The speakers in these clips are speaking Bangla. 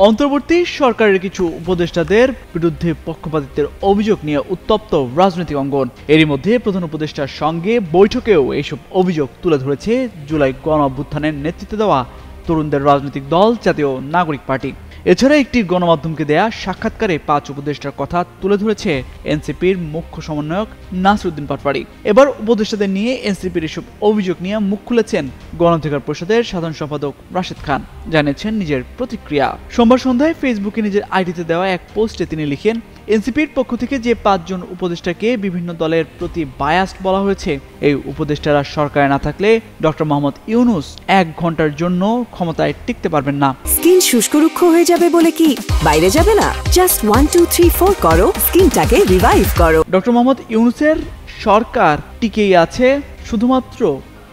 অন্তর্বর্তী সরকারের কিছু উপদেষ্টাদের বিরুদ্ধে পক্ষপাতিত্বের অভিযোগ নিয়ে উত্তপ্ত রাজনৈতিক অঙ্গন। এরই মধ্যে প্রধান উপদেষ্টার সঙ্গে বৈঠকেও এইসব অভিযোগ তুলে ধরেছে জুলাই গণঅভ্যুত্থানের নেতৃত্ব দেওয়া তরুণদের রাজনৈতিক দল জাতীয় নাগরিক পার্টি। এছাড়া একটি গণমাধ্যমকে দেয়া সাক্ষাৎকারে ৫ উপদেষ্টার কথা তুলে ধরেছে এনসিপির মুখ্য সমন্বয়ক নাসিরউদ্দিন পাটোয়ারি। এবার উপদেষ্টাদের নিয়ে এনসিপির এসব অভিযোগ নিয়ে মুখ খুলেছেন গণঅধিকার পরিষদের সাধারণ সম্পাদক রাশেদ খান, জানিয়েছেন নিজের প্রতিক্রিয়া। সোমবার সন্ধ্যায় ফেসবুকে নিজের আইডিতে দেওয়া এক পোস্টে তিনি লিখেন, এনসিপির পক্ষ থেকে যে ৫ জন উপদেষ্টাকে বিভিন্ন দলের প্রতি বায়াসড বলা হয়েছে, এই উপদেষ্টারা সরকারে না থাকলে ডক্টর মোহাম্মদ ইউনূস ১ ঘন্টার জন্য ক্ষমতায় টিকতে পারবেন না। স্কিন শুষ্ক রুক্ষ হয়ে যাবে বলে কি বাইরে যাবে না? জাস্ট 1 2 3 4 করো, স্কিনটাকে রিভাইভ করো। ডক্টর মোহাম্মদ ইউনূসের সরকার টিকেই আছে শুধুমাত্র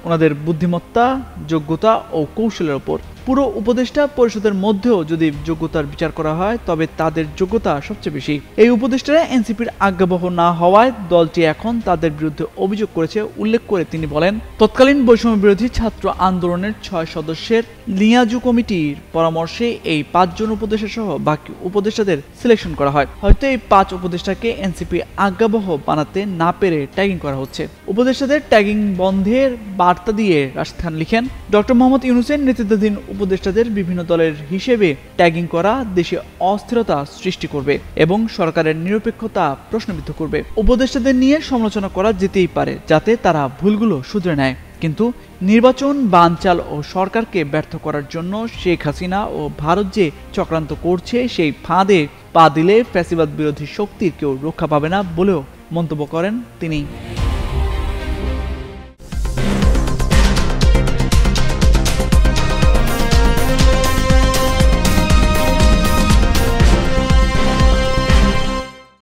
ওনাদের বুদ্ধিমত্তা, যোগ্যতা ও কৌশলের উপর। পুরো উপদেষ্টা পরিষদের মধ্যেও যদি যোগ্যতার বিচার করা হয় তবে তাদের যোগ্যতা সবচেয়ে বেশি। এই উপদেষ্টারা এনসিপির আজ্ঞাবহ না হওয়ায় দলটি এখন তাদের বিরুদ্ধে অভিযোগ করেছে উল্লেখ করে তিনি বলেন, তৎকালীন বৈষম্য বিরোধী ছাত্র আন্দোলনের ৬ সদস্যের লিয়াজু কমিটির পরামর্শে এই ৫ জন উপদেষ্টা সহ বাকি উপদেষ্টাদের সিলেকশন করা হয়। হয়তো এই ৫ উপদেষ্টাকে এনসিপি আজ্ঞাবহ বানাতে না পেরে ট্যাগিং করা হচ্ছে। উপদেষ্টাদের ট্যাগিং বন্ধের বার্তা দিয়ে রাশেদ খান লিখেন, ডক্টর মোহাম্মদ ইউনূসের নেতৃত্বাধীন উপদেষ্টাদের বিভিন্ন দলের হিসেবে ট্যাগিং করা দেশে অস্থিরতা সৃষ্টি করবে এবং সরকারের নিরপেক্ষতা প্রশ্নবিদ্ধ করবে। উপদেষ্টাদের নিয়ে সমালোচনা করা যেতেই পারে যাতে তারা ভুলগুলো শুধরে নেয়, কিন্তু নির্বাচন বানচাল ও সরকারকে ব্যর্থ করার জন্য শেখ হাসিনা ও ভারত যে চক্রান্ত করছে সেই ফাঁদে পা দিলে ফ্যাসিবাদ বিরোধী শক্তির কেউ রক্ষা পাবে না বলেও মন্তব্য করেন তিনি।